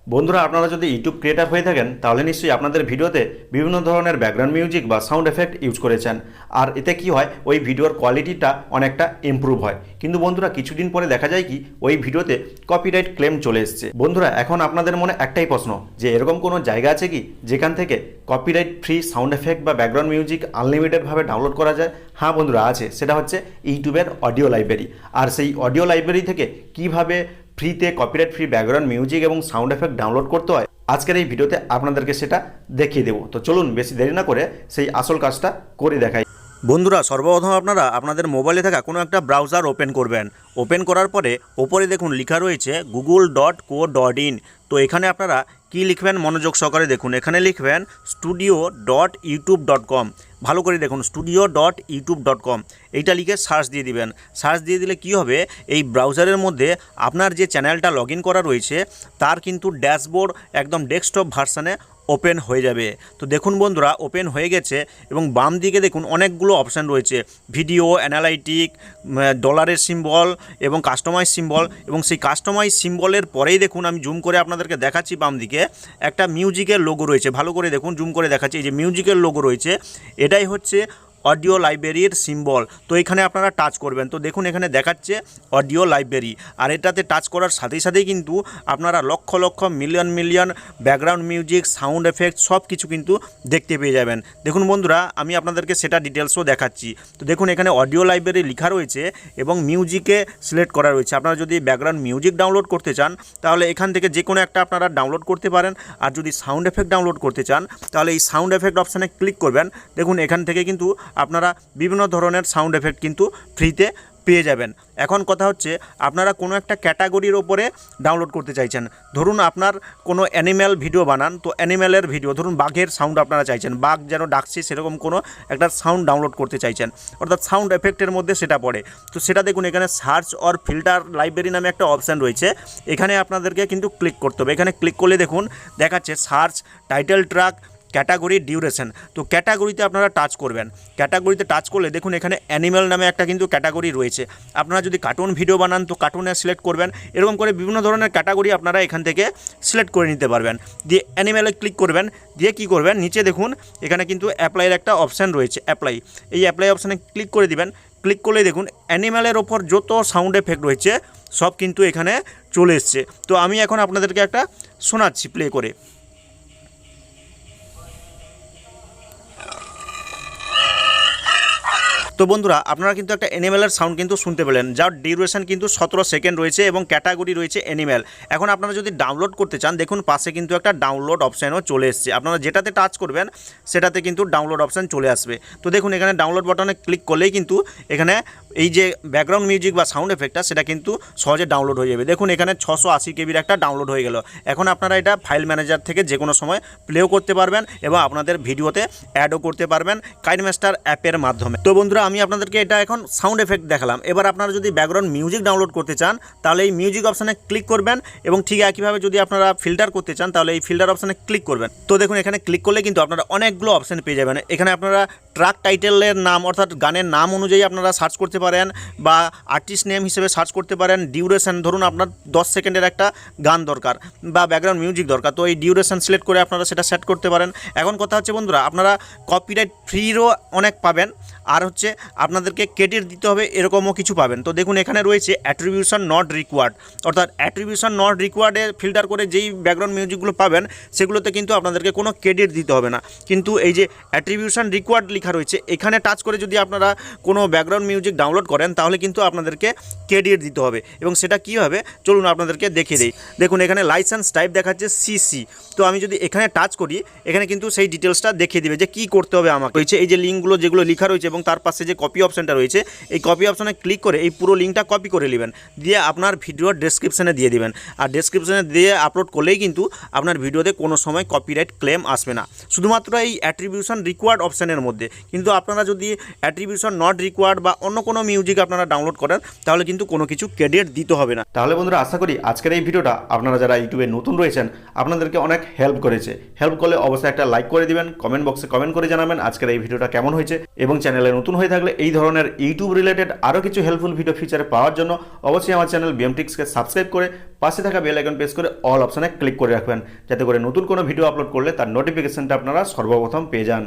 বন্ধুরা, আপনারা যদি ইউটিউব ক্রিয়েটার হয়ে থাকেন তাহলে নিশ্চয়ই আপনাদের ভিডিওতে বিভিন্ন ধরনের ব্যাকগ্রাউন্ড মিউজিক বা সাউন্ড এফেক্ট ইউজ করেছেন। আর এতে কি হয়, ওই ভিডিওর কোয়ালিটিটা অনেকটা ইমপ্রুভ হয়। কিন্তু বন্ধুরা, কিছুদিন পরে দেখা যায় কি ওই ভিডিওতে কপিরাইট ক্লেম চলে এসছে। বন্ধুরা, এখন আপনাদের মনে একটাই প্রশ্ন, যে এরকম কোনো জায়গা আছে কি যেখান থেকে কপিরাইট ফ্রি সাউন্ড এফেক্ট বা ব্যাকগ্রাউন্ড মিউজিক আনলিমিটেডভাবে ডাউনলোড করা যায়? হ্যাঁ বন্ধুরা, আছে। সেটা হচ্ছে ইউটিউবের অডিও লাইব্রেরি। আর সেই অডিও লাইব্রেরি থেকে কিভাবে ফ্রিতে কপিরাইট ফ্রি ব্যাকগ্রাউন্ড মিউজিক এবং সাউন্ড এফেক্ট ডাউনলোড করতে হয়, আজকের এই ভিডিওতে আপনাদেরকে সেটা দেখিয়ে দেবো। তো চলুন বেশি দেরি না করে সেই আসল কাজটা করে দেখাই। বন্ধুরা, সর্বপ্রথম আপনারা আপনাদের মোবাইলে থাকা কোনো একটা ব্রাউজার ওপেন করবেন। ওপেন করার পরে ওপরে দেখুন লেখা রয়েছে google.co.in। তো এখানে আপনারা কি লিখবেন মনোযোগ সহকারে দেখুন। এখানে লিখবেন studio.youtube.com। ভালো করে দেখুন, studio.youtube.com। এইটা লিখে সার্চ দিয়ে দিবেন। সার্চ দিয়ে দিলে কি হবে, এই ব্রাউজারের মধ্যে আপনার যে চ্যানেলটা লগ ইন করা রয়েছে তার কিন্তু ড্যাশবোর্ড একদম ডেস্কটপ ভার্সানে ওপেন হয়ে যাবে। তো দেখুন বন্ধুরা, ওপেন হয়ে গেছে এবং বাম দিকে দেখুন অনেকগুলো অপশান রয়েছে, ভিডিও, অ্যানালাইটিক, ডলারের সিম্বল এবং কাস্টমাইজ সিম্বল। এবং সেই কাস্টমাইজ সিম্বলের পরেই দেখুন, আমি জুম করে আপনাদেরকে দেখাচ্ছি, বাম দিকে একটা মিউজিকের লোগো রয়েছে। ভালো করে দেখুন, জুম করে দেখাচ্ছি, এই যে মিউজিকের লোগো রয়েছে এটাই হচ্ছে অডিও লাইব্রেরির সিম্বল। তো এখানে আপনারা টাচ করবেন। তো দেখুন এখানে দেখাচ্ছে অডিও লাইব্রেরি, আর এটাতে টাচ করার সাথে সাথেই কিন্তু আপনারা lakh lakh million million background music, sound effect সব কিছু কিন্তু দেখতে পেয়ে যাবেন। দেখুন বন্ধুরা, আমি আপনাদেরকে সেটা ডিটেলসও দেখাচ্ছি। তো দেখুন এখানে অডিও লাইব্রেরি লেখা রয়েছে এবং মিউজিকে সিলেক্ট করা রয়েছে। আপনারা যদি ব্যাকগ্রাউন্ড মিউজিক ডাউনলোড করতে চান তাহলে এখান থেকে যে কোনো একটা আপনারা ডাউনলোড করতে পারেন। আর যদি সাউন্ড এফেক্ট ডাউনলোড করতে চান তাহলে এই সাউন্ড এফেক্ট অপশানে ক্লিক করবেন। দেখুন এখান থেকে কিন্তু আপনারা বিভিন্ন ধরনের সাউন্ড এফেক্ট কিন্তু ফ্রিতে পেয়ে যাবেন। এখন কথা হচ্ছে, আপনারা কোনো একটা ক্যাটাগরির ওপরে ডাউনলোড করতে চাইছেন। ধরুন আপনার কোনো অ্যানিম্যাল ভিডিও বানান, তো অ্যানিম্যালের ভিডিও, ধরুন বাঘের সাউন্ড আপনারা চাইছেন, বাঘ যেন ডাকছে সেরকম কোনো একটা সাউন্ড ডাউনলোড করতে চাইছেন, অর্থাৎ সাউন্ড এফেক্টের মধ্যে সেটা পড়ে। তো সেটা দেখুন এখানে সার্চ অর ফিল্টার লাইব্রেরি নামে একটা অপশান রয়েছে, এখানে আপনাদেরকে কিন্তু ক্লিক করতে হবে। এখানে ক্লিক করলে দেখুন দেখাচ্ছে search, title track, category, duration. তো ক্যাটাগরিতে আপনারা টাচ করবেন। ক্যাটাগরিতে টাচ করলে দেখুন এখানে অ্যানিম্যাল নামে একটা কিন্তু ক্যাটাগরি রয়েছে। আপনারা যদি কার্টুন ভিডিও বানান তো কার্টুনে সিলেক্ট করবেন। এরকম করে বিভিন্ন ধরনের ক্যাটাগরি আপনারা এখান থেকে সিলেক্ট করে নিতে পারবেন। দিয়ে অ্যানিম্যালে ক্লিক করবেন। দিয়ে কি করবেন, নিচে দেখুন এখানে কিন্তু অ্যাপ্লাইয়ের একটা অপশান রয়েছে, অ্যাপ্লাই। এই অ্যাপ্লাই অপশানে ক্লিক করে দিবেন। ক্লিক করলে দেখুন অ্যানিম্যালের ওপর যত সাউন্ড এফেক্ট রয়েছে সব কিন্তু এখানে চলে এসছে। তো আমি এখন আপনাদেরকে একটা শোনাচ্ছি প্লে করে। তো বন্ধুরা, আপনারা কিন্তু একটা অ্যানিম্যালের সাউন্ড কিন্তু শুনতে পেলেন, যার ডিউরেশন কিন্তু 17 সেকেন্ড রয়েছে এবং ক্যাটাগরি রয়েছে অ্যানিম্যাল। এখন আপনারা যদি ডাউনলোড করতে চান দেখুন পাশে কিন্তু একটা ডাউনলোড অপশানও চলে এসছে। আপনারা যেটাতে টাচ করবেন সেটাতে কিন্তু ডাউনলোড অপশান চলে আসবে। তো দেখুন এখানে ডাউনলোড বাটনে ক্লিক করলেই কিন্তু এখানে এই যে ব্যাকগ্রাউন্ড মিউজিক বা সাউন্ড এফেক্টটা সেটা কিন্তু সহজে ডাউনলোড হয়ে যাবে। দেখুন এখানে 680 কেবির একটা ডাউনলোড হয়ে গেল। এখন আপনারা এটা ফাইল ম্যানেজার থেকে যে কোনো সময় প্লেও করতে পারবেন এবং আপনাদের ভিডিওতে অ্যাডও করতে পারবেন কাইনমাস্টার অ্যাপের মাধ্যমে। তো বন্ধুরা, আমি আপনাদেরকে এটা এখন সাউন্ড এফেক্ট দেখালাম। এবার আপনারা যদি ব্যাকগ্রাউন্ড মিউজিক ডাউনলোড করতে চান তাহলে এই মিউজিক অপশানে ক্লিক করবেন এবং ঠিক একইভাবে যদি আপনারা ফিল্টার করতে চান তাহলে এই ফিল্টার অপশানে ক্লিক করবেন। তো দেখুন এখানে ক্লিক করলে কিন্তু আপনারা অনেকগুলো অপশান পেয়ে যাবেন। এখানে আপনারা ট্র্যাক টাইটেলের নাম অর্থাৎ গানের নাম অনুযায়ী আপনারা সার্চ করতে পারেন বা আর্টিস্ট নেম হিসেবে সার্চ করতে পারেন। ডিউরেশন, ধরুন আপনার 10 সেকেন্ডের একটা গান দরকার বা ব্যাকগ্রাউন্ড মিউজিক দরকার, তো এই ডিউরেশন সিলেক্ট করে আপনারা সেটা সেট করতে পারেন। এখন কথা হচ্ছে বন্ধুরা, আপনারা কপিরাইট ফ্রিরও অনেক পাবেন, আর হচ্ছে আপনাদেরকে ক্রেডিট দিতে হবে এরকমও কিছু পাবেন। তো দেখুন এখানে রয়েছে অ্যাট্রিবিউশন নট রিকোয়ার্ড, অর্থাৎ অ্যাট্রিবিউশন নট রিকোয়ার্ডে ফিল্টার করে যেই ব্যাকগ্রাউন্ড মিউজিকগুলো পাবেন সেগুলোতে কিন্তু আপনাদেরকে কোনো ক্রেডিট দিতে হবে না। কিন্তু এই যে অ্যাট্রিবিউশন রিকোয়ার্ড লেখা রয়েছে এখানে টাচ করে যদি আপনারা কোনো ব্যাকগ্রাউন্ড মিউজিক ডাউনলোড করেন তাহলে কিন্তু আপনাদেরকে ক্রেডিট দিতে হবে। এবং সেটা কীভাবে চলুন আপনাদেরকে দেখিয়ে দিই। দেখুন এখানে লাইসেন্স টাইপ দেখাচ্ছে সিসি। তো আমি যদি এখানে টাচ করি এখানে কিন্তু সেই ডিটেলসটা দেখিয়ে দিবে যে কী করতে হবে আমাকে। রয়েছে এই যে লিঙ্কগুলো যেগুলো লেখা রয়েছে এবং তার পাশে যে কপি অপশানটা রয়েছে, এই কপি অপশানে ক্লিক করে এই পুরো লিঙ্কটা কপি করে নেবেন, দিয়ে আপনার ভিডিওর ডেসক্রিপশানে দিয়ে দিবেন। আর ডেসক্রিপশানে দিয়ে আপলোড করলেই কিন্তু আপনার ভিডিওতে কোনো সময় কপিরাইট ক্লেম আসবে না, শুধুমাত্র এই অ্যাট্রিবিউশন রিকোয়ার্ড অপশানের মধ্যে। কিন্তু আপনারা যদি অ্যাট্রিবিউশন নট রিকোয়ার্ড বা অন্য কোনো মিউজিক আপনারা ডাউনলোড করেন তাহলে কিন্তু কোনো কিছু ক্রেডিট দিতে হবে না। তাহলে বন্ধুরা আশা করি আজকের এই ভিডিওটা আপনারা যারা ইউটিউবে নতুন রয়েছেন আপনাদেরকে অনেক হেল্প করেছে। হেল্প করলে অবশ্যই একটা লাইক করে দিবেন, কমেন্ট বক্সে কমেন্ট করে জানাবেন আজকের এই ভিডিওটা কেমন হয়েছে, এবং চ্যানেলে নতুন হয়ে থাকলে এই ধরনের ইউটিউব রিলেটেড আরও কিছু হেল্পফুল ভিডিও ফিচার পাওয়ার জন্য অবশ্যই আমার চ্যানেল বিএমটিক্সকে সাবস্ক্রাইব করে পাশে থাকা বেল আইকন প্রেস করে অল অপশনে ক্লিক করে রাখবেন, যাতে করে নতুন কোনো ভিডিও আপলোড করলে তার নোটিফিকেশনটা আপনারা সর্বপ্রথম পেয়ে যান।